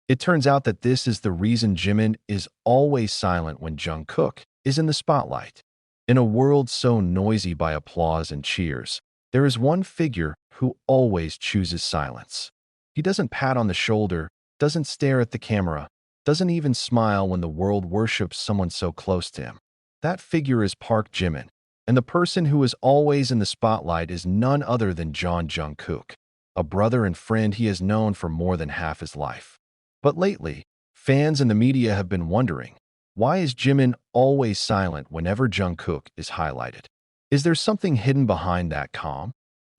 It turns out that this is the reason Jimin is always silent when Jungkook is in the spotlight. In a world so noisy by applause and cheers, there is one figure who always chooses silence. He doesn't pat on the shoulder, doesn't stare at the camera, doesn't even smile when the world worships someone so close to him. That figure is Park Jimin, and the person who is always in the spotlight is none other than Jungkook, a brother and friend he has known for more than half his life. But lately, fans and the media have been wondering, why is Jimin always silent whenever Jungkook is highlighted? Is there something hidden behind that calm?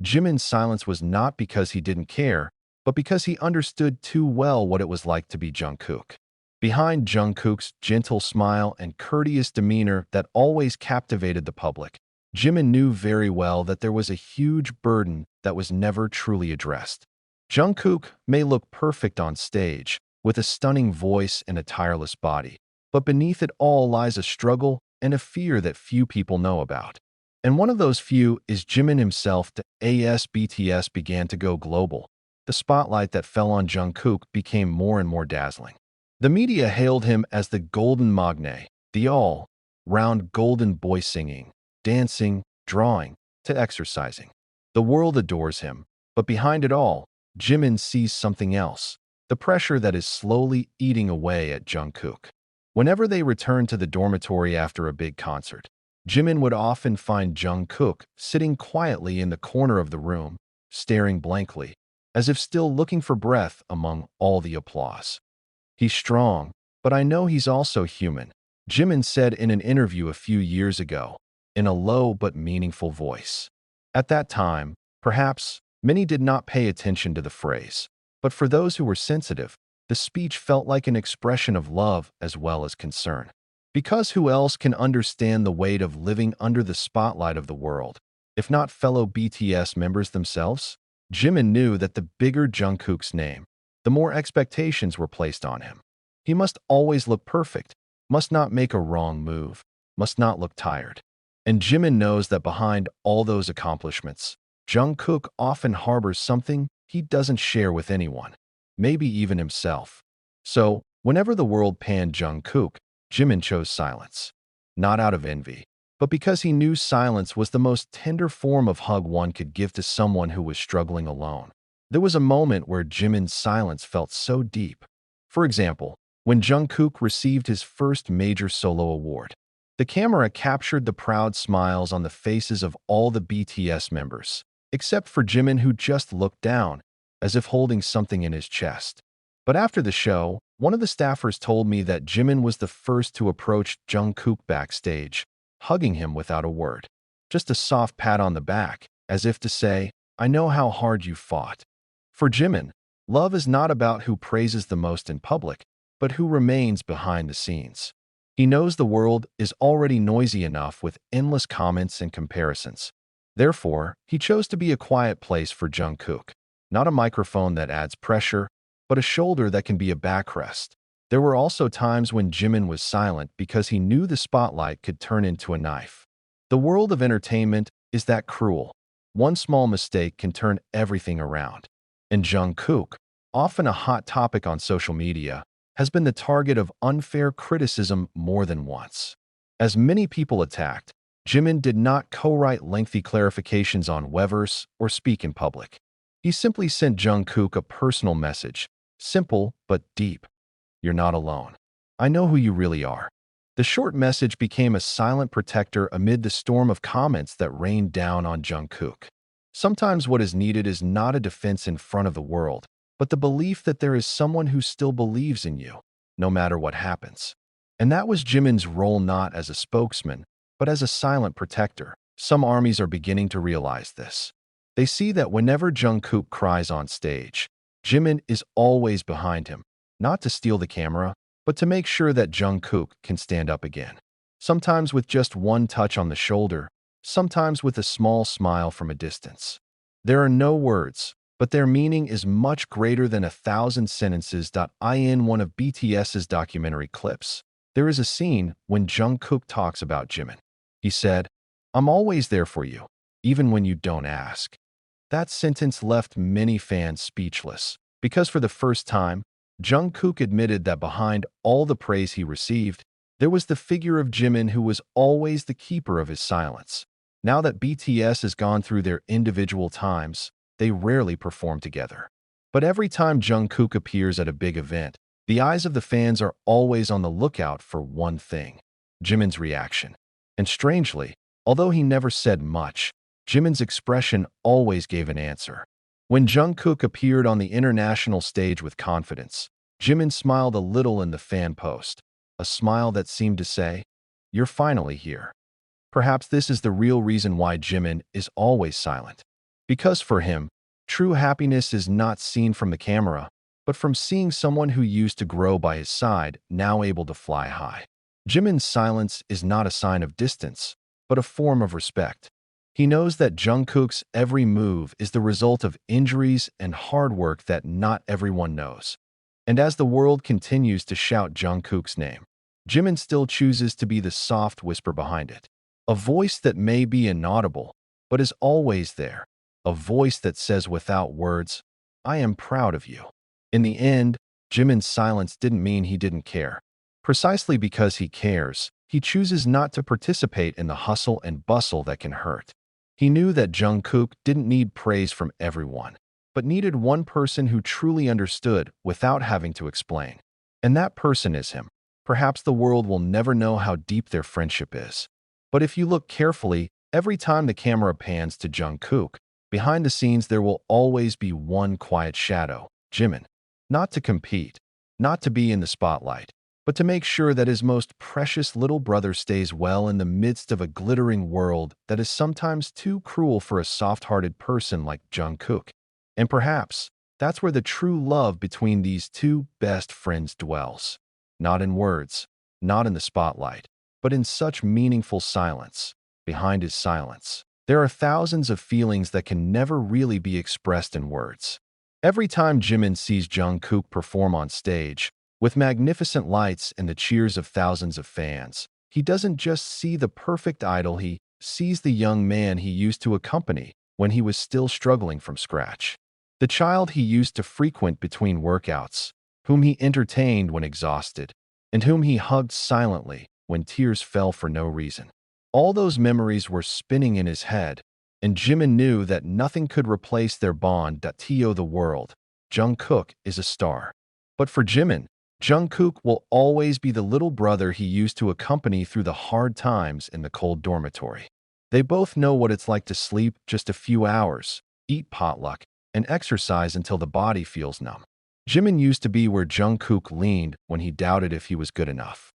Jimin's silence was not because he didn't care, but because he understood too well what it was like to be Jungkook. Behind Jungkook's gentle smile and courteous demeanor that always captivated the public, Jimin knew very well that there was a huge burden that was never truly addressed. Jungkook may look perfect on stage, with a stunning voice and a tireless body, but beneath it all lies a struggle and a fear that few people know about. And one of those few is Jimin himself. As BTS began to go global, the spotlight that fell on Jungkook became more and more dazzling. The media hailed him as the golden magne, the all-round golden boy singing, dancing, drawing, to exercising. The world adores him, but behind it all, Jimin sees something else, the pressure that is slowly eating away at Jungkook. Whenever they returned to the dormitory after a big concert, Jimin would often find Jungkook sitting quietly in the corner of the room, staring blankly, as if still looking for breath among all the applause. "He's strong, but I know he's also human," Jimin said in an interview a few years ago, in a low but meaningful voice. At that time, perhaps, many did not pay attention to the phrase, but for those who were sensitive, the speech felt like an expression of love as well as concern. Because who else can understand the weight of living under the spotlight of the world, if not fellow BTS members themselves? Jimin knew that the bigger Jungkook's name, the more expectations were placed on him. He must always look perfect, must not make a wrong move, must not look tired. And Jimin knows that behind all those accomplishments, Jungkook often harbors something he doesn't share with anyone, maybe even himself. So, whenever the world panned Jungkook, Jimin chose silence. Not out of envy, but because he knew silence was the most tender form of hug one could give to someone who was struggling alone. There was a moment where Jimin's silence felt so deep. For example, when Jungkook received his first major solo award. The camera captured the proud smiles on the faces of all the BTS members, except for Jimin, who just looked down, as if holding something in his chest. But after the show, one of the staffers told me that Jimin was the first to approach Jungkook backstage, hugging him without a word. Just a soft pat on the back, as if to say, "I know how hard you fought." For Jimin, love is not about who praises the most in public, but who remains behind the scenes. He knows the world is already noisy enough with endless comments and comparisons. Therefore, he chose to be a quiet place for Jungkook, not a microphone that adds pressure, but a shoulder that can be a backrest. There were also times when Jimin was silent because he knew the spotlight could turn into a knife. The world of entertainment is that cruel. One small mistake can turn everything around. And Jungkook, often a hot topic on social media, has been the target of unfair criticism more than once. As many people attacked, Jimin did not co-write lengthy clarifications on Weverse or speak in public. He simply sent Jungkook a personal message, simple but deep. "You're not alone. I know who you really are." The short message became a silent protector amid the storm of comments that rained down on Jungkook. Sometimes what is needed is not a defense in front of the world, but the belief that there is someone who still believes in you, no matter what happens. And that was Jimin's role, not as a spokesman, but as a silent protector. Some armies are beginning to realize this. They see that whenever Jungkook cries on stage, Jimin is always behind him, not to steal the camera, but to make sure that Jungkook can stand up again. Sometimes with just one touch on the shoulder, sometimes with a small smile from a distance. There are no words, but their meaning is much greater than 1,000 sentences. In one of BTS's documentary clips, there is a scene when Jungkook talks about Jimin. He said, "I'm always there for you, even when you don't ask." That sentence left many fans speechless, because for the first time, Jungkook admitted that behind all the praise he received, there was the figure of Jimin who was always the keeper of his silence. Now that BTS has gone through their individual times, they rarely perform together. But every time Jungkook appears at a big event, the eyes of the fans are always on the lookout for one thing: Jimin's reaction. And strangely, although he never said much, Jimin's expression always gave an answer. When Jungkook appeared on the international stage with confidence, Jimin smiled a little in the fan post, a smile that seemed to say, "You're finally here." Perhaps this is the real reason why Jimin is always silent. Because for him, true happiness is not seen from the camera, but from seeing someone who used to grow by his side now able to fly high. Jimin's silence is not a sign of distance, but a form of respect. He knows that Jungkook's every move is the result of injuries and hard work that not everyone knows. And as the world continues to shout Jungkook's name, Jimin still chooses to be the soft whisper behind it. A voice that may be inaudible, but is always there. A voice that says without words, "I am proud of you." In the end, Jimin's silence didn't mean he didn't care. Precisely because he cares, he chooses not to participate in the hustle and bustle that can hurt. He knew that Jungkook didn't need praise from everyone, but needed one person who truly understood without having to explain. And that person is him. Perhaps the world will never know how deep their friendship is. But if you look carefully, every time the camera pans to Jungkook, behind the scenes there will always be one quiet shadow: Jimin. Not to compete, not to be in the spotlight, but to make sure that his most precious little brother stays well in the midst of a glittering world that is sometimes too cruel for a soft-hearted person like Jungkook. And perhaps that's where the true love between these two best friends dwells. Not in words, not in the spotlight, but in such meaningful silence. Behind his silence, there are thousands of feelings that can never really be expressed in words. Every time Jimin sees Jungkook perform on stage, with magnificent lights and the cheers of thousands of fans, he doesn't just see the perfect idol, he sees the young man he used to accompany when he was still struggling from scratch. The child he used to frequent between workouts, whom he entertained when exhausted, and whom he hugged silently when tears fell for no reason. All those memories were spinning in his head, and Jimin knew that nothing could replace their bond. To the world, Jungkook is a star. But for Jimin, Jungkook will always be the little brother he used to accompany through the hard times in the cold dormitory. They both know what it's like to sleep just a few hours, eat potluck, and exercise until the body feels numb. Jimin used to be where Jungkook leaned when he doubted if he was good enough.